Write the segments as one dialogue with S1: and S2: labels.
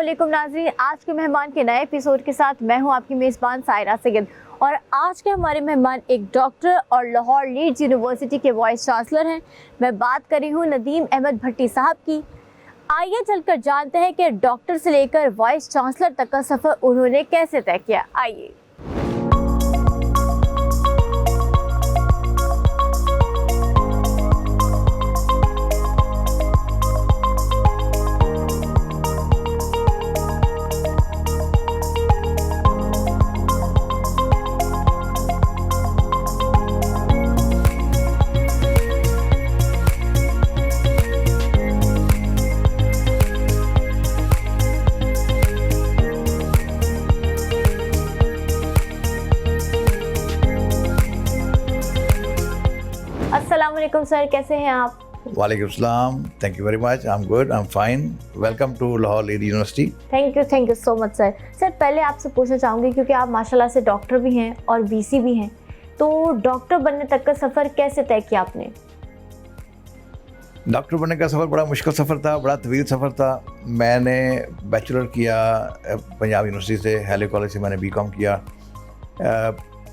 S1: अस्सलामुअलैकुम नाज़रीन, आज के मेहमान के नए एपिसोड के साथ मैं हूं आपकी मेज़बान सायरा सैयद। और आज के हमारे मेहमान एक डॉक्टर और लाहौर लीड्स यूनिवर्सिटी के वाइस चांसलर हैं। मैं बात कर रही हूं नदीम अहमद भट्टी साहब की। आइए चलकर जानते हैं कि डॉक्टर से लेकर वाइस चांसलर तक का सफ़र उन्होंने कैसे तय किया। आइए। अस्सलाम वालेकुम सर, कैसे हैं आप?
S2: वालेकुम सलाम, thank you very much, I am good, I am fine, welcome to Lahore lead university.
S1: Thank you so much sir. Sir पहले आपसे पूछना चाहूँगी, क्योंकि आप माशाल्लाह से डॉक्टर भी हैं और वीसी भी हैं, तो डॉक्टर बनने तक का सफ़र कैसे तय किया आपने?
S2: डॉक्टर बनने का सफ़र बड़ा मुश्किल सफ़र था, बड़ा तवील सफ़र था। मैंने बैचलर किया पंजाब यूनिवर्सिटी से, हैले कॉलेज से मैंने बीकॉम किया।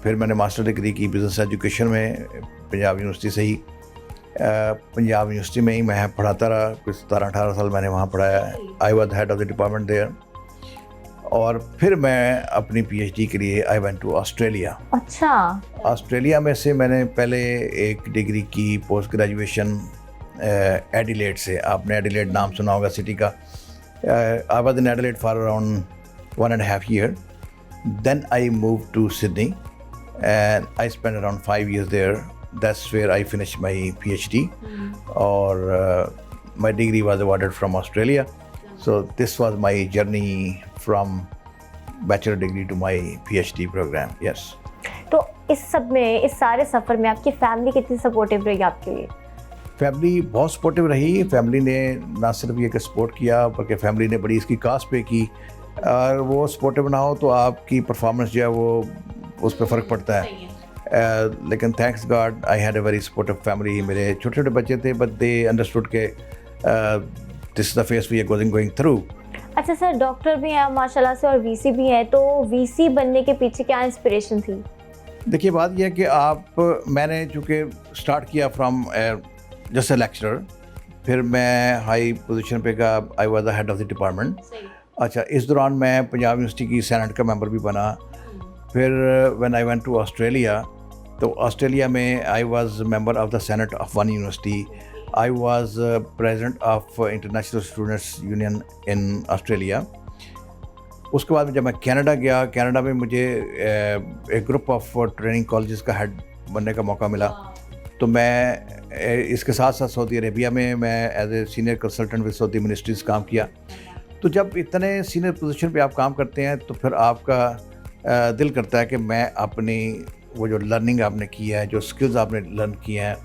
S2: फिर मैंने मास्टर डिग्री की बिज़नेस एजुकेशन में पंजाब यूनिवर्सिटी से ही। पंजाब यूनिवर्सिटी में ही मैं पढ़ाता रहा, कुछ 17-18 साल मैंने वहाँ पढ़ाया। I was head of the department there. और फिर मैं अपनी पीएचडी के लिए आई वेंट टू ऑस्ट्रेलिया।
S1: अच्छा।
S2: ऑस्ट्रेलिया में से मैंने पहले एक डिग्री की पोस्ट ग्रेजुएशन एडिलेड से। आपने एडिलेड नाम सुना होगा सिटी का। I was in Adelaide for around 1.5 year. Then I moved to Sydney and I spent around 5 years there. That's where I finished my PhD. Or my degree was awarded from Australia. So this was my journey from bachelor degree to my PhD program. Yes.
S1: तो इस सब में, इस सारे सफ़र में आपकी family कितनी supportive रही आपके लिए?
S2: फैमिली बहुत सपोर्टिव रही। फैमिली ने ना सिर्फ ये कि सपोर्ट किया, बल्कि फैमिली ने बड़ी इसकी कास्ट पे की। और वो सपोर्टिव ना हो तो आपकी परफॉर्मेंस जो है वो उस पर फ़र्क पड़ता है। लेकिन thanks God I had a very supportive family. मेरे छोटे छोटे बच्चे थे, बट दे अंडरस्टूड के this is the phase we are going through.
S1: अच्छा सर, डॉक्टर भी हैं माशाल्लाह से और वीसी भी हैं, तो वीसी बनने के पीछे क्या इंस्पिरेशन थी?
S2: देखिए, बात यह है कि मैंने चूँकि स्टार्ट किया फ्रॉम जस्ट अ लेक्चरर, फिर मैं हाई पोजीशन पे का I was the head of the department. अच्छा, इस दौरान मैं पंजाब यूनिवर्सिटी की सेनेट का मेंबर भी बना। फिर when I went to Australia, तो ऑस्ट्रेलिया में I was member of the senate of one university. I was president of international students union in Australia. उसके बाद जब मैं कनाडा गया, कनाडा में मुझे एक ग्रुप ऑफ ट्रेनिंग कॉलेजेस का हेड बनने का मौका मिला। तो मैं इसके साथ साथ सऊदी अरेबिया में मैं as a senior consultant with Saudi ministries काम किया। तो जब इतने सीनियर पोजीशन पे आप काम करते हैं, तो फिर आपका दिल करता है कि मैं अपनी वो जो लर्निंग आपने की है, जो स्किल्स आपने लर्न किए हैं,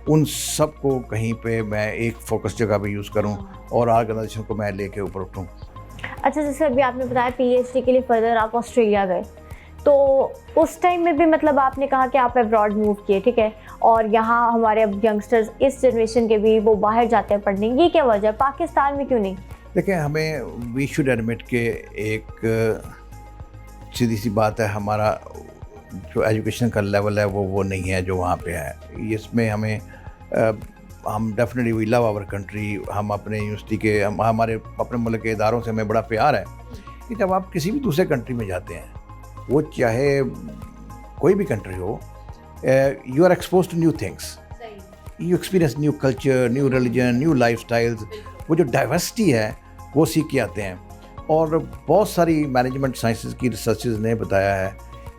S2: उन सब को कहीं पे मैं एक फोकस जगह पे यूज़ करूं और ऑर्गेनाइजेशन को मैं लेके ऊपर उठूं।
S1: अच्छा, जैसे अभी आपने बताया पीएचडी के लिए फर्दर आप ऑस्ट्रेलिया गए, तो उस टाइम में भी मतलब आपने कहा कि आप अब्रॉड मूव किए, ठीक है, और यहाँ हमारे अब यंगस्टर्स इस जनरेशन के भी वो बाहर जाते हैं पढ़ने, ये क्या वजह, पाकिस्तान में क्यों नहीं?
S2: देखिए, हमें वी शुड एडमिट के एक सीधी सी बात है, हमारा जो एजुकेशन का लेवल है वो नहीं है जो वहाँ पे है। इसमें हमें हम definitely we love our country. हम अपने यूनिवर्सिटी के, हमारे अपने मुल्क के इदारों से हमें बड़ा प्यार है कि जब आप किसी भी दूसरे कंट्री में जाते हैं, वो चाहे कोई भी कंट्री हो, you are expose to new things, you experience new culture, new religion, new life styles. वो जो डाइवर्सिटी है वो सीख के आते हैं। और बहुत सारी मैनेजमेंट साइंसेस की रिसर्चेस ने बताया है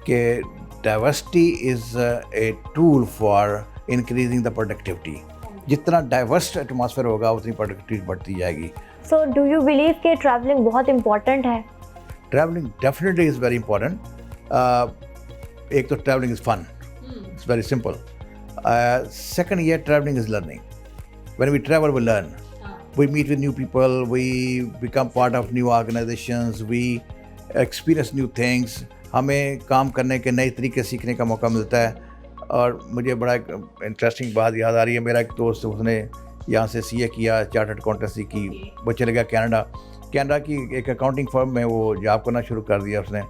S2: कि diversity is a tool for increasing the productivity. जितना डाइवर्स एटमॉस्फेयर होगा उतनी प्रोडक्टिविटी बढ़ती जाएगी।
S1: सो डू यू बिलीव कि ट्रैवलिंग बहुत इम्पॉर्टेंट है?
S2: Travelling definitely is very important. एक तो travelling is fun, it's very simple. Second, ये travelling is learning. When we travel we learn, we meet with new people, we become part of new organizations, we experience new things. हमें काम करने के नए तरीके सीखने का मौका मिलता है। और मुझे बड़ा एक इंटरेस्टिंग बात याद आ रही है। मेरा एक दोस्त, उसने यहाँ से सीए किया, चार्टर्ड अकाउंटेंसी की, वो चले गया कनाडा। कनाडा की एक अकाउंटिंग फर्म में वो जॉब करना शुरू कर दिया उसने।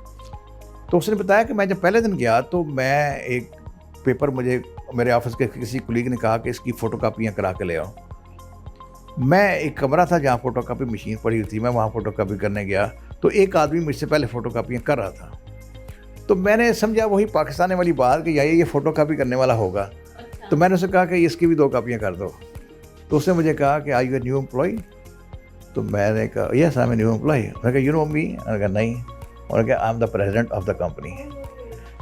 S2: तो उसने बताया कि मैं जब पहले दिन गया तो मैं एक पेपर, मुझे मेरे ऑफिस के किसी कुलीग ने कहा कि इसकी फ़ोटोकॉपियाँ करा के ले आओ। मैं एक कमरा था जहाँ फ़ोटोकॉपी मशीन पड़ी हुई थी, मैं वहाँ फ़ोटोकॉपी करने गया तो एक आदमी मुझसे पहले फ़ोटोकॉपियाँ कर रहा था। तो मैंने समझा वही पाकिस्तानी वाली बात कि ये फ़ोटोकॉपी करने वाला होगा। तो मैंने उससे कहा कि इसकी भी 2 कॉपियाँ कर दो। तो उसने मुझे कहा कि are you a new employ? तो मैंने कहा yes I am a new employ. मैंने कहा यू नो मी? मैंने कहा नहीं। उन्होंने कहा I am the president of the company.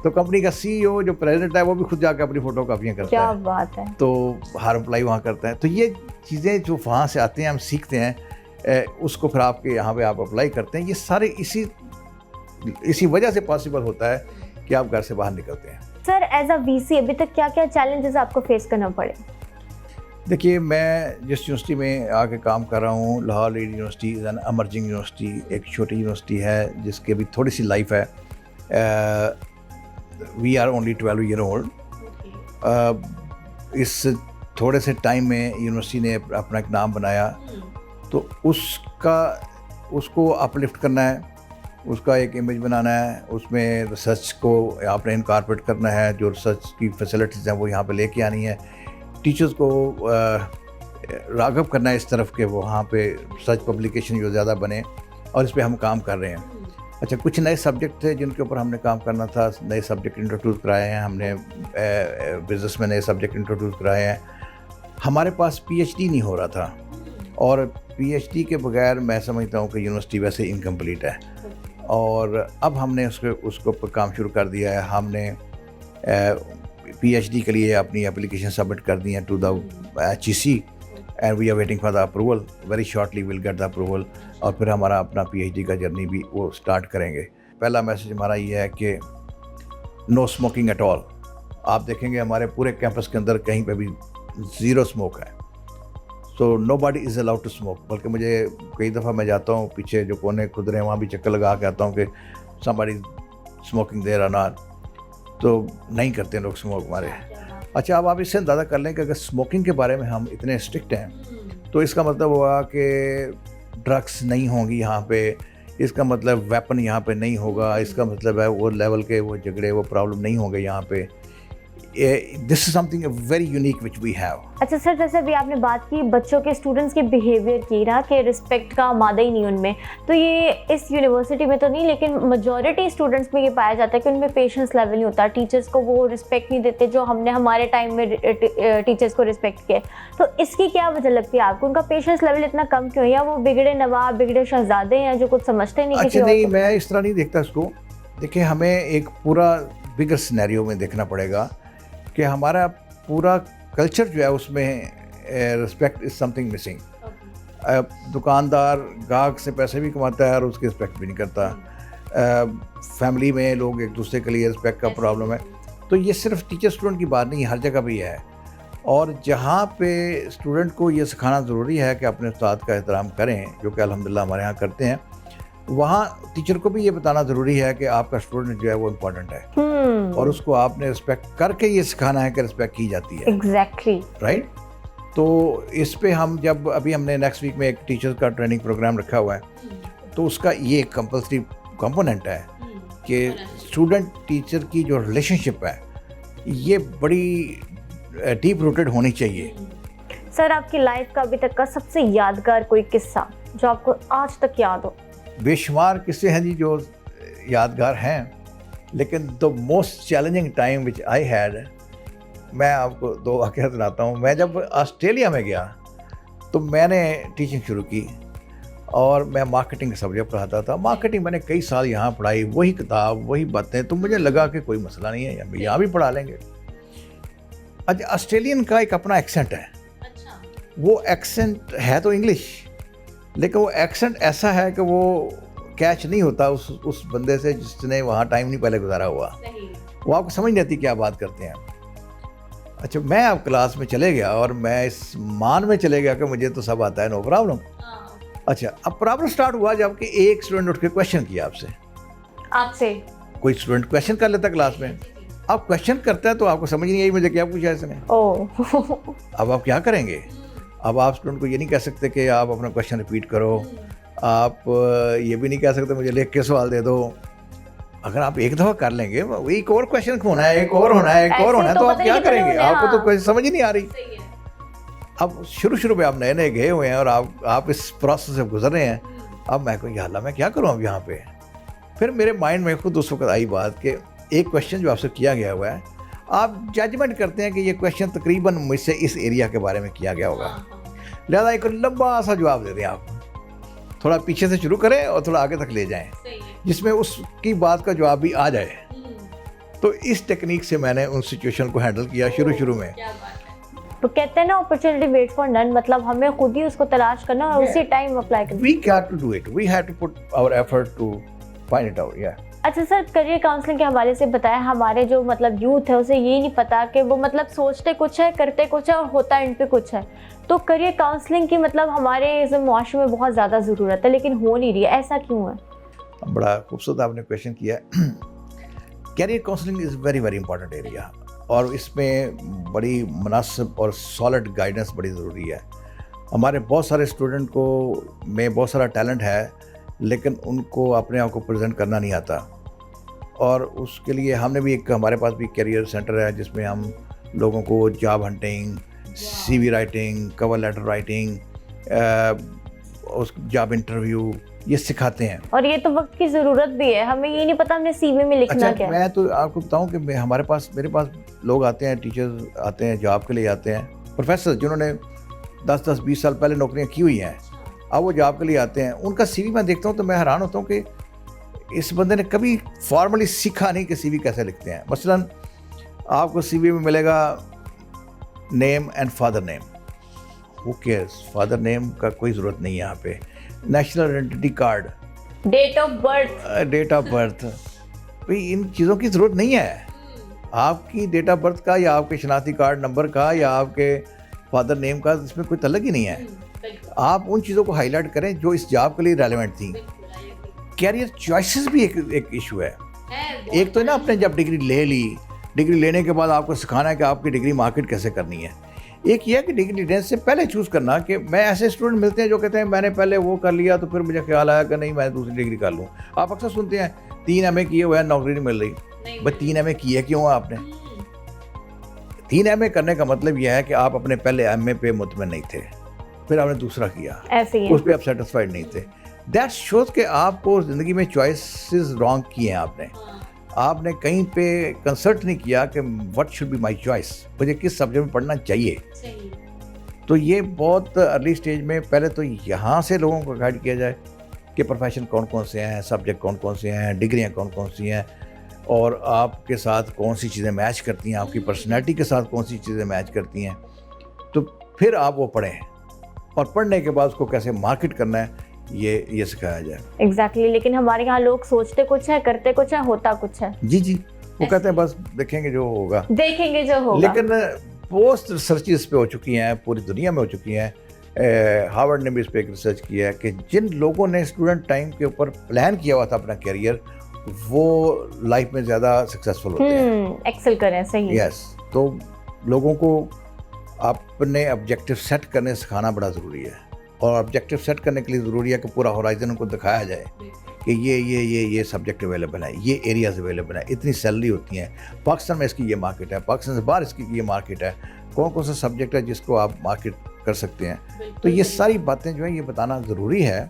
S2: तो कंपनी का CEO जो प्रेसिडेंट है वो भी खुद जाकर अपनी फ़ोटोकॉपियाँ करता
S1: क्या
S2: है।
S1: बात है।
S2: तो हर एम्प्लॉय वहाँ करता है। तो ये चीज़ें जो वहाँ से आते हैं हम सीखते हैं, उसको फिर आपके यहाँ पे आप अप्लाई करते हैं। ये सारे इसी वजह से पॉसिबल होता है कि आप घर से बाहर निकलते हैं।
S1: सर एज अ VC अभी तक क्या क्या चैलेंजेस आपको फेस करना पड़े?
S2: देखिए, मैं जिस यूनिवर्सिटी में आके काम कर रहा हूँ, Lahore lead university is an emerging university, एक छोटी यूनिवर्सिटी है जिसकी अभी थोड़ी सी लाइफ है। We are only 12 year old. इस थोड़े से टाइम में यूनिवर्सिटी ने अपना एक नाम बनाया, तो उसको अपलिफ्ट करना है, उसका एक इमेज बनाना है, उसमें रिसर्च को आपने इनकॉर्पोरेट करना है, जो रिसर्च की फैसिलिटीज़ हैं वो यहाँ पे लेके आनी है, टीचर्स को राग़िब करना है इस तरफ के वहाँ पे रिसर्च पब्लिकेशन जो ज़्यादा बने, और इस पे हम काम कर रहे हैं। अच्छा, कुछ नए सब्जेक्ट थे जिनके ऊपर हमने काम करना था, नए सब्जेक्ट इंट्रोड्यूस कराए हैं हमने, बिज़नेस में नए सब्जेक्ट इंट्रोड्यूस कराए हैं। हमारे पास PhD नहीं हो रहा था, और PhD के बगैर मैं समझता हूँ कि यूनिवर्सिटी वैसे इनकम्प्लीट है, और अब हमने उसको पर काम शुरू कर दिया है। हमने PhD के लिए अपनी एप्लीकेशन सबमिट कर दी है to the HEC and we are waiting for the approval. Very shortly will get the approval, और फिर हमारा अपना PhD का जर्नी भी वो स्टार्ट करेंगे। पहला मैसेज हमारा ये है कि नो स्मोकिंग एट ऑल। आप देखेंगे हमारे पूरे कैंपस के अंदर कहीं पे भी 0 स्मोक है। So nobody is allowed to smoke. बल्कि मुझे कई दफ़ा मैं जाता हूँ पीछे जो कोने खुद रहे वहाँ भी चक्कर लगा के आता हूँ कि somebody स्मोकिंग देयर और नॉट, तो नहीं करते हैं लोग स्मोक हमारे। अच्छा, अब आप इससे अंदाज़ा कर लें कि अगर स्मोकिंग के बारे में हम इतने स्ट्रिक्ट हैं तो इसका मतलब हुआ कि ड्रग्स नहीं होंगी यहाँ पे, इसका मतलब वेपन यहाँ पे नहीं होगा, इसका मतलब है वो लेवल के वो झगड़े वो प्रॉब्लम नहीं होंगे यहाँ पे। This is something very unique which we have.
S1: अच्छा सर, जैसे अभी आपने बात की बच्चों के, स्टूडेंट्स के बिहेवियर की ना, कि रिस्पेक्ट का मादा ही नहीं उनमें, तो ये इस यूनिवर्सिटी में तो नहीं लेकिन मेजॉरिटी स्टूडेंट्स में ये पाया जाता है कि उनमें पेशेंस लेवल नहीं होता, टीचर्स को वो रिस्पेक्ट नहीं देते जो हमने हमारे टाइम में टीचर्स को रिस्पेक्ट किया। तो इसकी क्या वजह लगती है आपको? उनका पेशेंस लेवल इतना कम क्यों है? या वो बिगड़े नवाब, बिगड़े शहजादे हैं जो कुछ समझते नहीं?
S2: अच्छा नहीं, मैं इस तरह नहीं देखता इसको। देखिए, हमें एक पूरा बिगर सिनेरियो में देखना पड़ेगा कि हमारा पूरा कल्चर जो है उसमें रिस्पेक्ट इज़ समथिंग मिसिंग। दुकानदार गाहक से पैसे भी कमाता है और उसकी रिस्पेक्ट भी नहीं करता। फैमिली में लोग एक दूसरे के लिए रिस्पेक्ट का प्रॉब्लम है। तो ये सिर्फ टीचर स्टूडेंट की बात नहीं, हर जगह भी है। और जहाँ पे स्टूडेंट को ये सिखाना ज़रूरी है कि अपने उस्ताद का एहतराम करें, जो कि अल्हम्दुलिल्लाह हमारे यहाँ करते हैं, वहाँ टीचर को भी ये बताना ज़रूरी है कि आपका स्टूडेंट जो है वो इम्पोर्टेंट है, और उसको आपने रिस्पेक्ट करके ये सिखाना है कि रिस्पेक्ट की जाती है।
S1: Exactly
S2: right. तो इस पे हम जब अभी हमने नेक्स्ट वीक में एक टीचर का ट्रेनिंग प्रोग्राम रखा हुआ है, तो उसका ये कंपल्सरी कंपोनेंट है कि स्टूडेंट टीचर की जो रिलेशनशिप है ये बड़ी डीप रूटेड होनी चाहिए।
S1: सर, आपकी लाइफ का अभी तक का सबसे यादगार कोई किस्सा जो आपको आज तक याद हो?
S2: बेशुमार किस्से हैं जी जो यादगार हैं, लेकिन the most challenging time which I had, मैं आपको 2 वाक़या सुनाता हूँ। मैं जब ऑस्ट्रेलिया में गया तो मैंने टीचिंग शुरू की, और मैं मार्केटिंग का सब्जेक्ट पढ़ाता था। मार्केटिंग मैंने कई साल यहाँ पढ़ाई, वही किताब वही बातें, तो मुझे लगा कि कोई मसला नहीं है, यहाँ भी पढ़ा लेंगे। अच्छा, ऑस्ट्रेलियन का एक अपना एक्सेंट है। अच्छा। वो एक्सेंट है तो इंग्लिश, लेकिन वो एक्सेंट ऐसा है कि वो कैच नहीं होता उस बंदे से जिसने वहाँ टाइम नहीं पहले गुजारा हुआ। वो आपको समझ नहीं आती क्या बात करते हैं। अच्छा, मैं अब क्लास में चले गया और मैं इस मान में चले गया कि मुझे तो सब आता है, नो प्रॉब्लम। अच्छा, अब प्रॉब्लम स्टार्ट हुआ जबकि एक स्टूडेंट उठ के क्वेश्चन किया आपसे। कोई स्टूडेंट क्वेश्चन कर लेता क्लास में, आप क्वेश्चन करता है तो आपको समझ नहीं आई मुझे क्या पूछा इसने। अब आप क्या करेंगे? अब आप स्टूडेंट को ये नहीं कह सकते कि आप अपना क्वेश्चन रिपीट करो, आप ये भी नहीं कह सकते मुझे लिख के सवाल दे दो। अगर आप एक दफ़ा कर लेंगे, एक और क्वेश्चन होना है, एक और होना है, एक और होना है, तो आप क्या करेंगे? आपको तो कोई समझ ही नहीं आ रही। अब शुरू में आप नए नए गए हुए हैं और आप इस प्रोसेस से गुजर रहे हैं। अब मैं कहूँ, या अल्लाह मैं क्या करूँ अब यहाँ पे। फिर मेरे माइंड में खुद उस वक्त आई बात कि एक क्वेश्चन जो आपसे किया गया हुआ है, आप जजमेंट करते हैं कि ये क्वेश्चन तकरीबन मुझसे इस एरिया के बारे में किया गया होगा, लिहाजा एक लंबा सा जवाब दे दें। आप थोड़ा पीछे से शुरू करें और थोड़ा आगे तक ले जाएं, जिसमें उसकी बात का जवाब भी आ जाए। तो इस टेक्निक से मैंने उन सिचुएशन को हैंडल किया शुरू में।
S1: तो कहते हैं ना, अपॉर्चुनिटी वेट फॉर नन, मतलब हमें खुद ही उसको तलाश करना और उसी टाइम अप्लाई करना।
S2: We got to do it. We had to put our effort to find it out. Yeah.
S1: अच्छा सर, करियर काउंसलिंग के हवाले से बताया, हमारे जो मतलब यूथ है उसे ये नहीं पता कि वो मतलब सोचते कुछ है, करते कुछ है और होता इन पे कुछ है। तो करियर काउंसलिंग की मतलब हमारे इस मुआशरे में बहुत ज़्यादा ज़रूरत है, लेकिन हो नहीं रही है, ऐसा क्यों है?
S2: बड़ा खूबसूरत आपने क्वेश्चन किया है। Career counselling is very very important area, और इसमें बड़ी मुनासिब और सॉलिड गाइडेंस बड़ी ज़रूरी है। हमारे बहुत सारे स्टूडेंट को में बहुत सारा टैलेंट है, लेकिन उनको अपने आप को प्रेजेंट करना नहीं आता, और उसके लिए हमने भी हमारे पास भी करियर सेंटर है जिसमें हम लोगों को job hunting, CV writing, cover letter writing, उस जॉब इंटरव्यू ये सिखाते हैं।
S1: और ये तो वक्त की ज़रूरत भी है, हमें ये नहीं पता हमने CV में लिखना क्या है।
S2: मैं तो आपको बताऊं कि मेरे पास लोग आते हैं, टीचर्स आते हैं, जॉब के लिए आते हैं, प्रोफेसर जिन्होंने 10-20 साल पहले नौकरियां की हुई हैं, अब वो जॉब के लिए आते हैं। उनका CV मैं देखता हूं तो मैं हैरान होता हूं कि इस बंदे ने कभी फॉर्मली सीखा नहीं कि CV कैसे लिखते हैं। मसलन आपको CV में मिलेगा name and father name, who cares, father name का कोई ज़रूरत नहीं है यहाँ पे। National identity card, date of birth, भाई इन चीज़ों की ज़रूरत नहीं है। आपकी डेट ऑफ बर्थ का या आपके शनाख्ती कार्ड नंबर का या आपके फादर नेम का इसमें कोई तल्लुक ही नहीं है। आप उन चीज़ों को हाईलाइट करें जो इस जॉब के लिए रेलेवेंट थी। कैरियर चॉइसेस भी एक इशू है। एक तो ना, आपने जब डिग्री ले ली, डिग्री लेने के बाद आपको सिखाना है कि आपकी डिग्री मार्केट कैसे करनी है। एक ये है कि डिग्री लेने से पहले चूज़ करना कि मैं ऐसे स्टूडेंट मिलते हैं जो कहते हैं मैंने पहले वो कर लिया तो फिर मुझे ख्याल आया कि नहीं मैं दूसरी डिग्री कर लूँ। आप अक्सर सुनते हैं 3 MA किए हुए हैं, नौकरी नहीं मिल रही। बस 3 MA किए क्यों आपने? 3 MA करने का मतलब यह है कि आप अपने पहले MA पे मुतमईन नहीं थे, फिर आपने दूसरा किया,
S1: ऐसे ही
S2: उस पर आप सेटिस्फाइड नहीं थे। दैट शोज कि आपको ज़िंदगी में चॉइसेस रॉन्ग किए हैं। आपने कहीं पे कंसल्ट नहीं किया कि what should be my choice, मुझे किस सब्जेक्ट में पढ़ना चाहिए। तो ये बहुत अर्ली स्टेज में पहले तो यहाँ से लोगों को गाइड किया जाए कि प्रोफेशन कौन कौन से हैं, सब्जेक्ट कौन कौन से हैं, डिग्रियाँ कौन कौन सी हैं, और आपके साथ कौन सी चीज़ें मैच करती हैं, आपकी पर्सनैलिटी के साथ कौन सी चीज़ें मैच करती हैं। तो फिर आप वो पढ़ें, और पढ़ने के बाद उसको कैसे मार्केट करना है ये सिखाया जाए।
S1: एग्जैक्टली। लेकिन हमारे यहाँ लोग सोचते कुछ है, करते कुछ है, होता कुछ है।
S2: जी, वो कहते हैं बस देखेंगे जो होगा। लेकिन पोस्ट रिसर्चेस पे हो चुकी हैं, पूरी दुनिया में हो चुकी हैं। हार्वर्ड ने भी इस पर एक रिसर्च किया है कि जिन लोगों ने स्टूडेंट टाइम के ऊपर प्लान किया हुआ था अपना करियर, वो लाइफ में ज़्यादा सक्सेसफुल होते हैं,
S1: एक्सेल करें। सही।
S2: यस। तो लोगों को अपने ऑब्जेक्टिव सेट करने सिखाना बड़ा ज़रूरी है, और ऑब्जेक्टिव सेट करने के लिए ज़रूरी है कि पूरा होराइजन उनको दिखाया जाए कि ये सब्जेक्ट अवेलेबल है, ये एरियाज़ अवेलेबल है, इतनी सैलरी होती है, पाकिस्तान में इसकी ये मार्केट है, पाकिस्तान से बाहर इसकी ये मार्केट है, कौन कौन सा सब्जेक्ट है जिसको आप मार्केट कर सकते हैं। तो ये सारी बातें जो हैं ये बताना ज़रूरी है,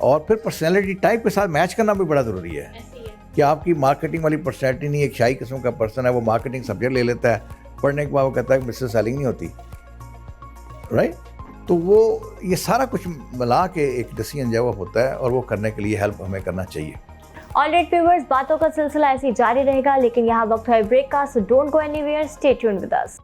S2: और फिर पर्सनैलिटी टाइप के साथ मैच करना भी बड़ा ज़रूरी है कि आपकी मार्केटिंग वाली पर्सनैलिटी नहीं, एक शाही किस्म का पर्सन है, वो मार्केटिंग सब्जेक्ट ले लेता है, पढ़ने के बाद वो कहता है कि मुझसे सेलिंग नहीं होती, राइट। तो वो ये सारा कुछ मिला के एक डिसीजन जो होता है, और वो करने के लिए हेल्प हमें करना चाहिए।
S1: ऑलराइट व्यूअर्स, बातों का सिलसिला ऐसे ही जारी रहेगा, लेकिन यहाँ वक्त है ब्रेक का, so don't go anywhere, stay tuned with us.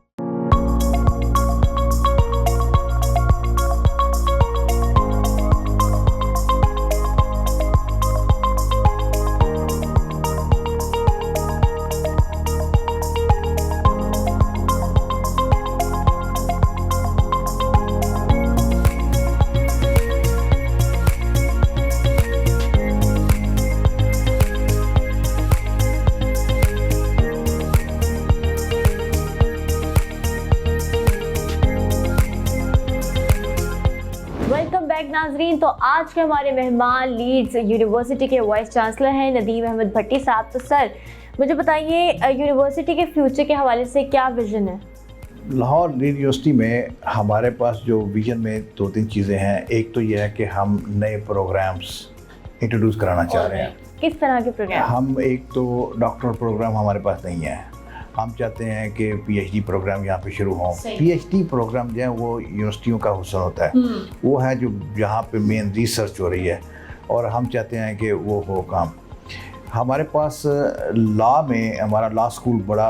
S1: Back नाजरीन। तो आज के हमारे मेहमान लीड्स यूनिवर्सिटी के वाइस चांसलर हैं नदीम अहमद भट्टी साहब। तो सर मुझे बताइए यूनिवर्सिटी के फ्यूचर के हवाले से क्या विजन है?
S2: लाहौर यूनिवर्सिटी में हमारे पास जो विजन में 2-3 चीज़ें हैं। एक तो ये है कि हम नए प्रोग्राम्स इंट्रोड्यूस कराना चाह रहे हैं।
S1: किस तरह के प्रोग्राम?
S2: हम एक तो डॉक्टरल प्रोग्राम हमारे पास नहीं है। हम चाहते हैं कि पीएचडी प्रोग्राम यहाँ पे शुरू हों। पीएचडी प्रोग्राम जो है वो यूनिवर्सिटियों का हुस्न होता है, वो है जो जहाँ पे मेन रिसर्च हो रही है, और हम चाहते हैं कि वो हो काम। हमारे पास लॉ में हमारा लॉ स्कूल बड़ा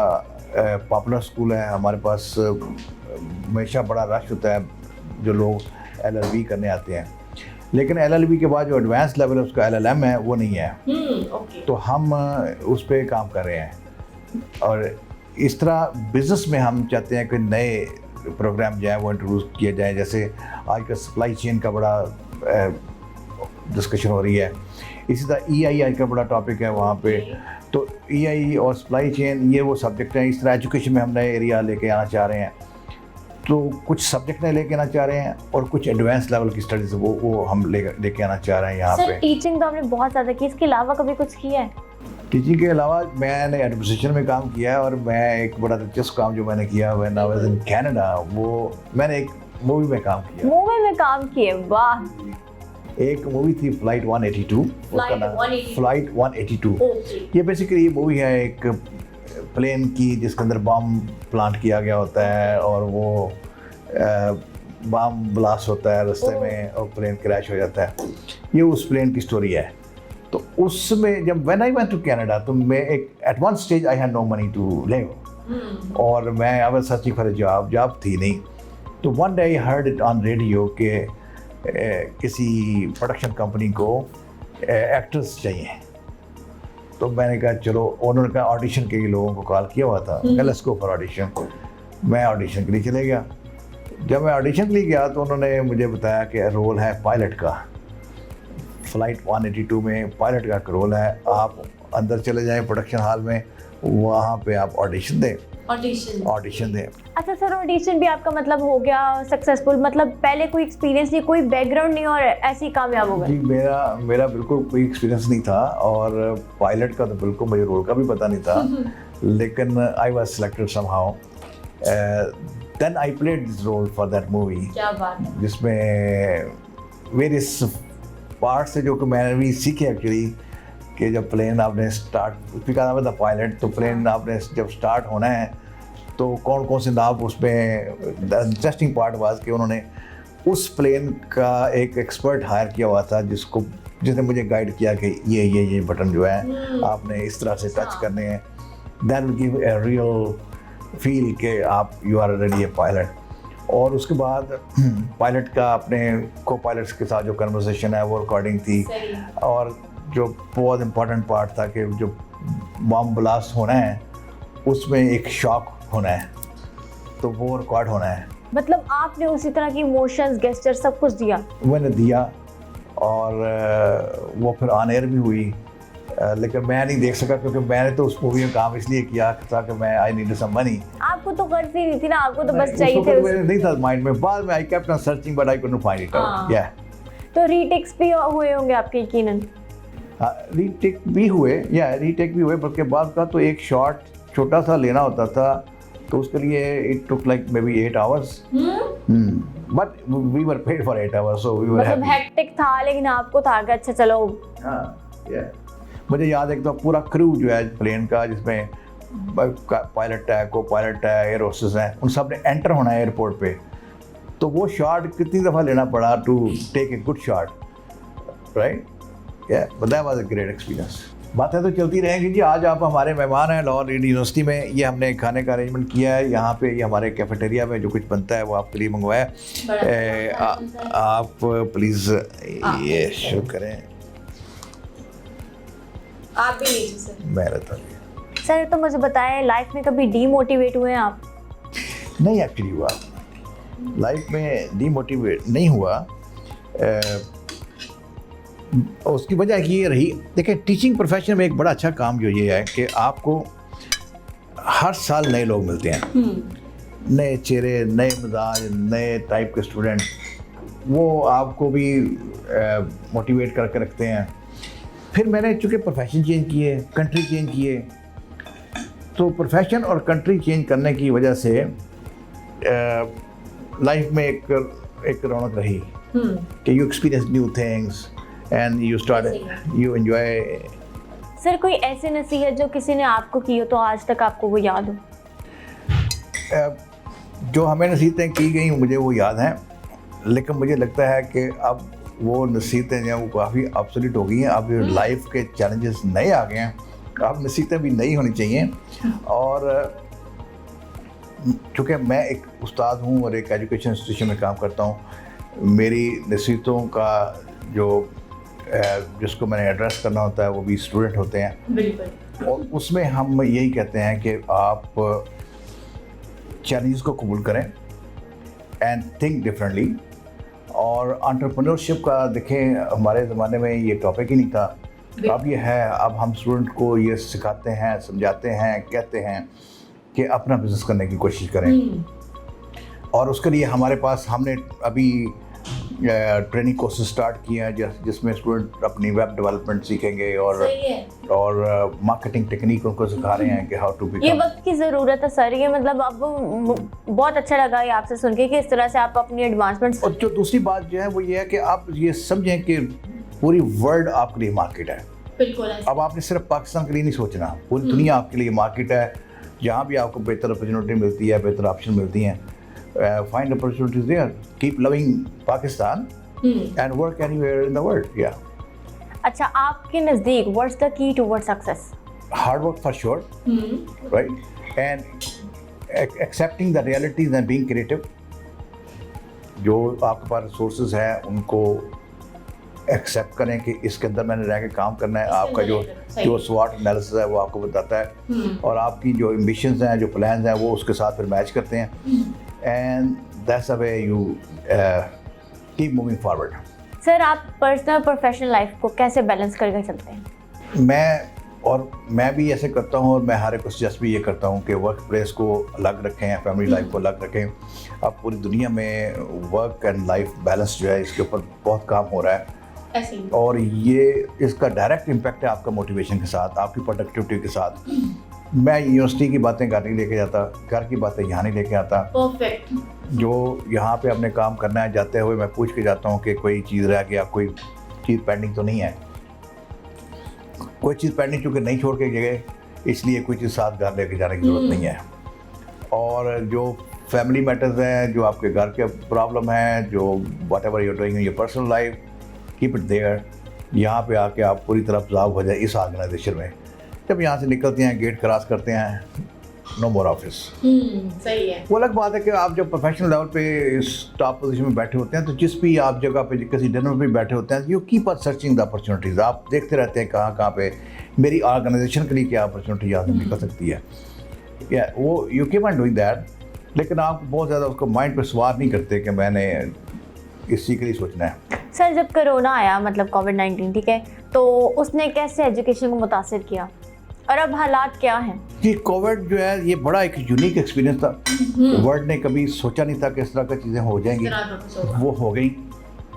S2: पॉपुलर स्कूल है। हमारे पास हमेशा बड़ा रश होता है जो लोग LLB करने आते हैं, लेकिन LLB के बाद जो एडवांस लेवल है उसका LLM है वो नहीं है। तो हम उस पर काम कर रहे हैं, और इस तरह बिज़नेस में हम चाहते हैं कि नए प्रोग्राम जो है वो इंट्रोड्यूस किए जाएँ। जैसे आजकल सप्लाई चेन का बड़ा डिस्कशन हो रही है, इसी तरह EI आज का बड़ा टॉपिक है वहाँ पे। तो EI और सप्लाई चेन ये वो सब्जेक्ट हैं। इस तरह एजुकेशन में हम नए एरिया लेके आना चाह रहे हैं। तो कुछ सब्जेक्ट नए लेके आना चाह रहे हैं, और कुछ एडवांस लेवल की स्टडीज़ वो हम लेके आना चाह रहे हैं यहाँ पे।
S1: टीचिंग तो आपने बहुत ज़्यादा की, इसके अलावा कभी कुछ किया है?
S2: टीचिंग के अलावा मैंने एडमिनिस्ट्रेशन में काम किया है, और मैं एक बड़ा दिलचस्प काम जो मैंने किया when I was in Canada, वो मैंने एक मूवी में काम किया।
S1: मूवी में काम किए? वाह।
S2: एक मूवी थी फ्लाइट 182, उसका नाम फ्लाइट 182। ये बेसिकली ये मूवी है एक प्लेन की जिसके अंदर बम प्लांट किया गया होता है, और वो बम ब्लास्ट होता है रास्ते में और प्लेन क्रैश हो जाता है। ये उस प्लेन की स्टोरी है। तो उसमें जब when I went to Canada, तो मैं एक at one stage I had no money to live, और मैं I was searching for a job थी नहीं। तो one day I heard it on radio कि किसी प्रोडक्शन कंपनी को एक्टर्स चाहिए। तो मैंने कहा चलो, उन्होंने कहा ऑडिशन के लिए लोगों को कॉल किया हुआ था, लेट्स गो फॉर ऑडिशन। मैं ऑडिशन के लिए चले गया। जब मैं ऑडिशन के लिए गया तो उन्होंने मुझे बताया कि रोल है पायलट का। फ्लाइट 182 में पायलट का रोल है। आप अंदर चले जाएं प्रोडक्शन हॉल में, वहाँ पे आप ऑडिशन दें। अच्छा सर, ऑडिशन भी आपका मतलब हो गया सक्सेसफुल? मतलब पहले कोई एक्सपीरियंस नहीं, कोई बैकग्राउंड नहीं, और ऐसे ही कामयाब हो गए? जी, मेरा बिल्कुल कोई एक्सपीरियंस नहीं था, और पायलट का तो बिल्कुल मुझे रोल का भी पता नहीं था। लेकिन I was selected somehow. Then I played this role for that movie.
S1: क्या बात है।
S2: जिसमें वेरियस पार्ट से जो कि मैंने भी सीखे एक्चुअली, कि जब प्लेन आपने स्टार्ट, उसका नाम था पायलट, तो प्लेन आपने जब स्टार्ट होना है तो कौन कौन से नाम उसमें। इंटरेस्टिंग पार्ट वाज कि उन्होंने उस प्लेन का एक एक्सपर्ट हायर किया हुआ था जिसने मुझे गाइड किया कि ये बटन जो है आपने इस तरह से टच करने हैं। That will give a real feel कि आप you are already a pilot. और उसके बाद पायलट का अपने को पायलट्स के साथ जो कन्वर्सेशन है वो रिकॉर्डिंग थी, और जो बहुत इम्पोर्टेंट पार्ट था कि जो बम ब्लास्ट होना है उसमें एक शॉक होना है, तो वो रिकॉर्ड होना है।
S1: मतलब आपने उसी तरह की इमोशंस, गेस्चर सब कुछ दिया?
S2: मैंने दिया, और वो फिर ऑन एयर भी हुई, लेकिन मैं नहीं देख सका क्योंकि मैंने तो उस मूवी में काम इसलिए किया था कि मैं आई नीड सम मनी।
S1: आपको तो गर्ज ही नहीं थी ना, आपको तो बस चाहिए थे।
S2: मेरे नहीं था माइंड में। बाद में I kept on searching but I couldn't find it out. या
S1: तो रीटेक्स भी हुए होंगे आपके यकीनन?
S2: रीटेक भी हुए, बल्कि बाद का तो एक शॉट छोटा सा लेना होता था, तो उसके लिए it took like maybe 8 hours, but we were paid for 8 hours, so we were happy.
S1: मतलब हेक्टिक था, लेकिन आपको था कि अच्छा चलो।
S2: मुझे याद है कि तो पूरा क्रू जो है प्लेन का, जिसमें पायलट है, को पायलट है, एयर होस्टेस हैं, उन सब ने एंटर होना है एयरपोर्ट पे। तो वो शॉट कितनी दफ़ा लेना पड़ा to take a good shot, right? But that was a great experience. बातें तो चलती रहेंगी जी। आज आप हमारे मेहमान हैं लाहौर यूनिवर्सिटी में। ये हमने खाने का अरेंजमेंट किया है यहाँ पे, ये हमारे कैफेटेरिया में जो कुछ बनता है वो आपके लिए मंगवाया है। आप प्लीज़ ये शुरू करें।
S1: आप भी लीजिए सर।
S2: मेरा तो
S1: सर, तो मुझे बताएं, लाइफ में कभी डीमोटिवेट हुए हैं आप?
S2: नहीं, एक्चुअली हुआ लाइफ में डीमोटिवेट नहीं हुआ। उसकी वजह ये रही, देखिए टीचिंग प्रोफेशन में एक बड़ा अच्छा काम जो ये है कि आपको हर साल नए लोग मिलते हैं, नए चेहरे, नए मिजाज, नए टाइप के स्टूडेंट। वो आपको भी मोटिवेट करके रखते हैं। फिर मैंने चूँकि प्रोफेशन चेंज किए, कंट्री चेंज किए, तो प्रोफेशन और कंट्री चेंज करने की वजह से लाइफ में एक रौनक रही कि you experience new things and you enjoy.
S1: Sir कोई ऐसी नसीहत जो किसी ने आपको की हो तो आज तक आपको वो याद हो?
S2: जो हमें नसीहतें की गई मुझे वो याद हैं, लेकिन मुझे लगता है कि अब वो नसीहतें जो हैं वो काफ़ी ऑब्सोलीट हो गई हैं। अब लाइफ के चैलेंजेस नए आ गए हैं, अब नसीहतें भी नई होनी चाहिए। और चूँकि मैं एक उस्ताद हूँ और एक एजुकेशन इंस्टीट्यूशन में काम करता हूँ, मेरी नसीहतों का जिसको मैंने एड्रेस करना होता है वो भी स्टूडेंट होते हैं।
S1: बिल्कुल।
S2: और उसमें हम यही कहते हैं कि आप चैलेंजेस को कबूल करें एंड थिंक डिफरेंटली। और एंटरप्रेन्योरशिप का देखें, हमारे ज़माने में ये टॉपिक ही नहीं था, अब ये है। अब हम स्टूडेंट को ये सिखाते हैं, समझाते हैं, कहते हैं कि अपना बिज़नेस करने की कोशिश करें। और उसके लिए हमारे पास हमने अभी ट्रेनिंग कोर्सेज स्टार्ट किए हैं जिसमें स्टूडेंट अपनी वेब डेवलपमेंट सीखेंगे और मार्केटिंग टेक्निक उनको सिखा रहे हैं कि हाउ टू बिकम।
S1: ये वक्त की ज़रूरत है सर, ये मतलब अब बहुत अच्छा लगा ये आपसे सुन के कि इस तरह से आप अपनी एडवांसमेंट।
S2: और जो दूसरी बात जो है वो ये है कि आप ये समझें कि पूरी वर्ल्ड आपके लिए मार्केट है।
S1: बिल्कुल।
S2: अब आपने सिर्फ पाकिस्तान के लिए नहीं सोचना, पूरी दुनिया आपके लिए मार्केट है। जहाँ भी आपको बेहतर अपॉर्चुनिटी मिलती है, बेहतर ऑप्शन मिलती हैं, find opportunities there. Keep loving Pakistan and work anywhere in the world. Yeah.
S1: अच्छा, आपके नज़दीक what's the key towards success?
S2: Hard work for sure, right? And accepting the realities and being creative. जो आपके पास resources हैं उनको accept करें कि इसके अंदर मैंने रह के काम करना है। आपका जो SWOT एनालिसिस है वो आपको बताता है और आपकी जो एम्बिशंस हैं, जो प्लान्स हैं, वो उसके साथ फिर मैच करते हैं। And that's the way you keep moving forward.
S1: Sir आप पर्सनल प्रोफेशनल लाइफ को कैसे बैलेंस करके चलते हैं?
S2: मैं भी ऐसे करता हूँ और मैं हर एक को सजेस्ट भी ये करता हूँ कि वर्क प्लेस को अलग रखें, फैमिली लाइफ को अलग रखें। अब पूरी दुनिया में वर्क एंड लाइफ बैलेंस जो है इसके ऊपर बहुत काम हो रहा है और ये इसका डायरेक्ट इम्पैक्ट है आपका मोटिवेशन के साथ, आपकी प्रोडक्टिविटी के साथ। मैं यूनिवर्सिटी की बातें घर नहीं लेके जाता, घर की बातें यहाँ नहीं लेके आता।
S1: परफेक्ट।
S2: जो यहाँ पे अपने काम करना है, जाते हुए मैं पूछ के जाता हूँ कि कोई चीज़ रह गया, कोई चीज़ पेंडिंग तो नहीं है। कोई चीज़ पेंडिंग चूँकि नहीं छोड़ के गए, इसलिए कोई चीज़ साथ घर लेके जाने की ज़रूरत नहीं है। और जो फैमिली मैटर्स हैं, जो आपके घर के प्रॉब्लम हैं, जो whatever you're doing in your personal life, keep it there. यहाँ पे आके आप पूरी तरह ऑब्जर्व हो जाए इस ऑर्गेनाइजेशन में। जब यहाँ से निकलते हैं, गेट क्रॉस करते हैं, नो मोर ऑफिस।
S1: सही है।
S2: वो अलग बात है कि आप जब प्रोफेशनल लेवल पे इस टॉप पोजीशन में बैठे होते हैं तो जिस भी आप जगह पे किसी डिनर पे बैठे होते हैं, you keep on searching the opportunities. आप देखते रहते हैं कहाँ पे मेरी ऑर्गेनाइजेशन के लिए क्या अपॉर्चुनिटी यहाँ से निकल सकती है। या वो you keep on doing that, लेकिन आप बहुत ज़्यादा उसको माइंड पे सवार नहीं करते कि मैंने इसी के लिए सोचना है।
S1: सर जब कोरोना आया, मतलब कोविड-19, ठीक है, तो उसने कैसे एजुकेशन को मुतासिर किया और अब हालात क्या हैं?
S2: कि कोविड जो है ये बड़ा एक यूनिक एक्सपीरियंस था। वर्ल्ड ने कभी सोचा नहीं था कि इस तरह की चीज़ें हो जाएंगी, वो हो गई।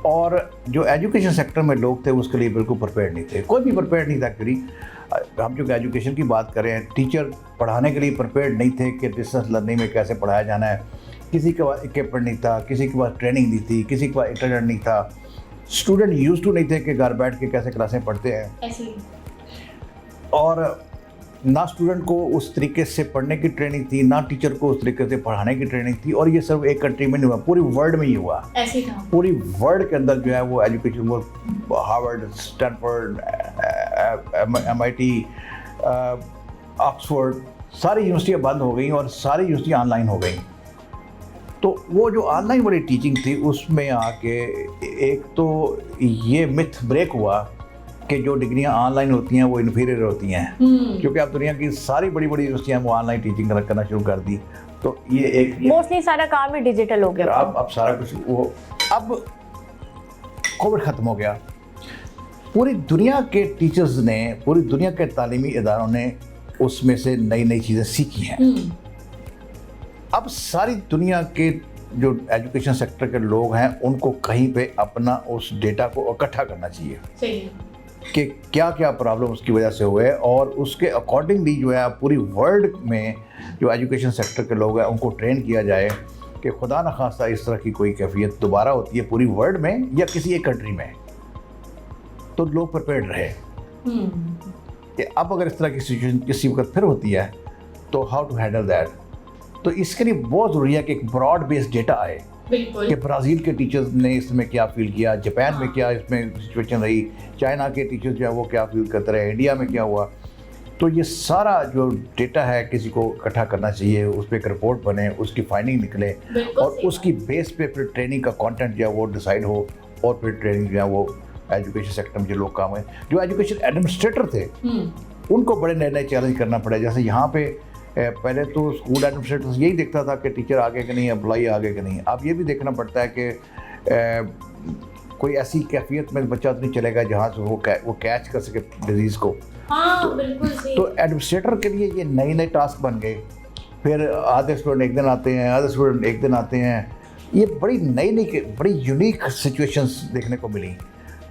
S2: और जो एजुकेशन सेक्टर में लोग थे उसके लिए बिल्कुल प्रिपेयर्ड नहीं थे, कोई भी प्रिपेयर्ड नहीं था। एक्चुअली हम जो एजुकेशन की बात करें, टीचर पढ़ाने के लिए प्रिपेयर्ड नहीं थे कि डिस्टेंस लर्निंग में कैसे पढ़ाया जाना है। किसी के पास इक्विपमेंट नहीं था, किसी के पास ट्रेनिंग नहीं थी, किसी के पास इंटरनेट नहीं था। स्टूडेंट यूज्ड टू नहीं थे कि घर बैठ के कैसे क्लासें पढ़ते हैं। और ना स्टूडेंट को उस तरीके से पढ़ने की ट्रेनिंग थी, ना टीचर को उस तरीके से पढ़ाने की ट्रेनिंग थी। और ये सिर्फ एक कंट्री में नहीं हुआ, पूरी वर्ल्ड में ही हुआ।
S1: ऐसे था।
S2: पूरी वर्ल्ड के अंदर जो है वो एजुकेशन, वो हार्वर्ड, स्टैनफोर्ड, MIT, ऑक्सफोर्ड, सारी यूनिवर्सिटियाँ बंद हो गई और सारी यूनिवर्सिटियाँ ऑनलाइन हो गई। तो वो जो ऑनलाइन वाली टीचिंग थी उसमें आके एक तो ये मिथ ब्रेक हुआ कि जो डिग्रियां ऑनलाइन होती हैं वो इन्फीरियर होती हैं, क्योंकि अब दुनिया की सारी बड़ी बड़ी यूनिवर्सिटियां वो ऑनलाइन टीचिंग करना शुरू कर दी। तो ये एक
S1: मोस्टली सारा काम ही डिजिटल हो गया।
S2: अब सारा कुछ वो, अब कोविड ख़त्म हो गया, पूरी दुनिया के टीचर्स ने, पूरी दुनिया के तालीमी इदारों ने उसमें से नई नई चीज़ें सीखी हैं। अब सारी दुनिया के जो एजुकेशन सेक्टर के लोग हैं उनको कहीं पे अपना उस डेटा को इकट्ठा करना चाहिए
S3: सही
S2: कि क्या क्या प्रॉब्लम उसकी वजह से हुए और उसके अकॉर्डिंगली जो है पूरी वर्ल्ड में जो एजुकेशन सेक्टर के लोग हैं उनको ट्रेन किया जाए कि खुदा न खास्ता इस तरह की कोई कैफियत दोबारा होती है पूरी वर्ल्ड में या किसी एक कंट्री में, तो लोग प्रिपेयर्ड रहे कि अब अगर इस तरह की सिचुएशन किसी वक्त फिर होती है तो हाउ टू हैंडल दैट। तो इसके लिए बहुत ज़रूरी है कि एक ब्रॉड बेस्ड डेटा आए
S3: बिल्कुल
S2: कि ब्राज़ील के टीचर्स ने इसमें क्या फील किया, जापान में क्या इसमें सिचुएशन रही, चाइना के टीचर्स जो है वो क्या फील करते रहे, इंडिया में क्या हुआ। तो ये सारा जो डेटा है किसी को इकट्ठा करना चाहिए, उस पर एक रिपोर्ट बने, उसकी फाइंडिंग निकले
S3: बिल्कुल
S2: और
S3: सही
S2: उसकी बेस पे फिर ट्रेनिंग का कंटेंट जो है वो डिसाइड हो और फिर ट्रेनिंग जो है वो एजुकेशन सेक्टर में जो लोग काम है, जो एजुकेशन एडमिनिस्ट्रेटर थे उनको बड़े नए नए चैलेंज करना पड़े। जैसे यहाँ पे पहले तो स्कूल एडमिनिस्ट्रेटर यही देखता था कि टीचर आगे कि नहीं, एम्प्लॉई आगे कि नहीं। अब ये भी देखना पड़ता है कि कोई ऐसी कैफियत में बच्चा तो नहीं चलेगा जहाँ से वो कैच कर सके डिजीज़ को।
S3: हाँ बिल्कुल सही
S2: तो एडमिनिस्ट्रेटर के लिए ये नए नए टास्क बन गए। फिर आधे स्टूडेंट एक दिन आते हैं, आधे स्टूडेंट एक दिन आते हैं। ये बड़ी नई नई बड़ी यूनिक सिचुएशंस देखने को मिली,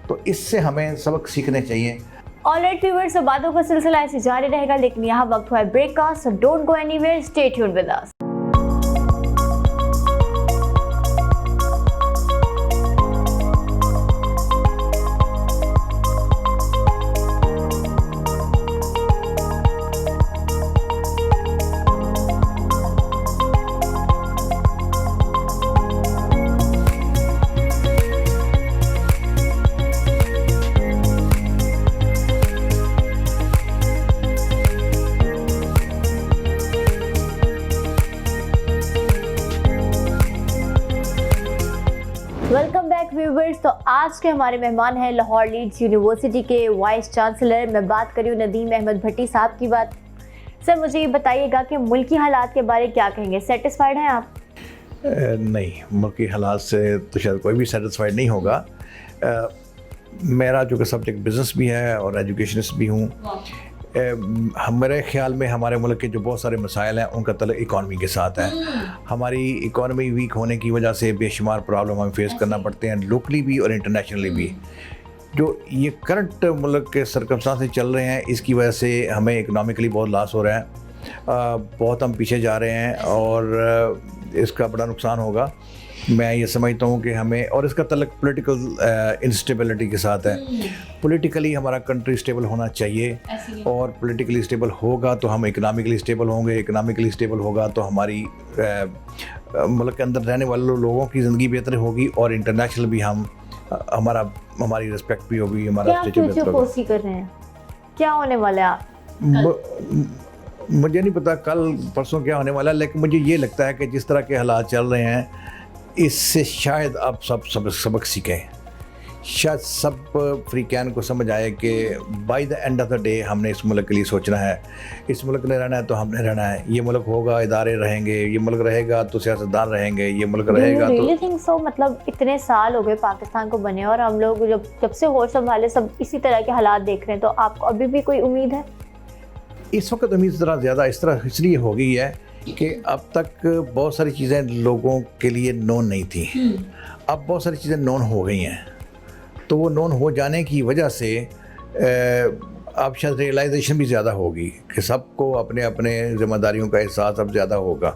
S2: तो इससे हमें सबक सीखने चाहिए।
S1: ऑलराइट व्यूअर्स, तो बातों का सिलसिला ऐसे जारी रहेगा, लेकिन यहाँ वक्त हुआ है ब्रेक का, so don't go anywhere, stay tuned with us. Welcome back viewers. तो आज के हमारे मेहमान हैं लाहौर लीड्स यूनिवर्सिटी के वाइस चांसलर। मैं बात कर रही हूँ नदीम अहमद भट्टी साहब की बात। सर मुझे ये बताइएगा कि मुल्की हालात के बारे क्या कहेंगे, सेटिस्फाइड हैं आप?
S2: नहीं, मुल्की हालात से तो शायद कोई भी सेटिस्फाइड नहीं होगा। मेरा जो कि सब्जेक्ट बिज़नेस भी है और एजुकेशनिस्ट भी हूँ। हमारे ख्याल में हमारे मुल्क के जो बहुत सारे मसाइल हैं उनका तल्लुक इकॉनमी के साथ है। हमारी इकॉनमी वीक होने की वजह से बेशुमार प्रॉब्लम हमें फेस करना पड़ते हैं, लोकली भी और इंटरनेशनली भी। जो ये करंट मुल्क के सर्कमस्टांसेस चल रहे हैं इसकी वजह से हमें इकनॉमिकली बहुत लॉस हो रहा है, बहुत हम पीछे जा रहे हैं और इसका बड़ा नुकसान होगा। मैं ये समझता हूँ कि हमें, और इसका तल्लुक पॉलिटिकल इंस्टेबिलिटी के साथ है। पॉलिटिकली हमारा कंट्री स्टेबल होना चाहिए और पॉलिटिकली स्टेबल होगा तो हम इकनॉमिकली स्टेबल होंगे, इकनॉमिकली स्टेबल होगा तो हमारी मुल्क के अंदर रहने वाले लोगों की ज़िंदगी बेहतर होगी और इंटरनेशनल भी हमारी रिस्पेक्ट भी होगी, हमारा
S1: क्या फ्यूचर फोर्सी कर रहे हैं, क्या होने वाला है आप?
S2: मुझे नहीं पता कल परसों क्या होने वाला है, लेकिन मुझे ये लगता है कि जिस तरह के हालात चल रहे हैं इससे शायद अब सब सबक सीखें। शायद सब अफ्रीकन को समझ आए कि by the end of the day हमने इस मुल्क के लिए सोचना है, इस मुल्क में रहना है तो हमने रहना है। ये मुल्क होगा इदारे रहेंगे, ये मुल्क रहेगा तो सियासतदान रहेंगे, ये मुल्क रहेगा तो
S1: really think so? मतलब इतने साल हो गए पाकिस्तान को बने और हम लोग जब से होश संभाले सब इसी तरह के हालात देख रहे हैं, तो आपको अभी भी कोई उम्मीद है?
S2: इस वक्त उम्मीद ज़रा ज़्यादा इस तरह इसलिए हो गई है कि अब तक बहुत सारी चीज़ें लोगों के लिए नोन नहीं थी, अब बहुत सारी चीज़ें नोन हो गई हैं। तो वो नोन हो जाने की वजह से अब शायद रियलाइजेशन भी ज़्यादा होगी कि सबको अपने अपने ज़िम्मेदारियों का एहसास अब ज़्यादा होगा।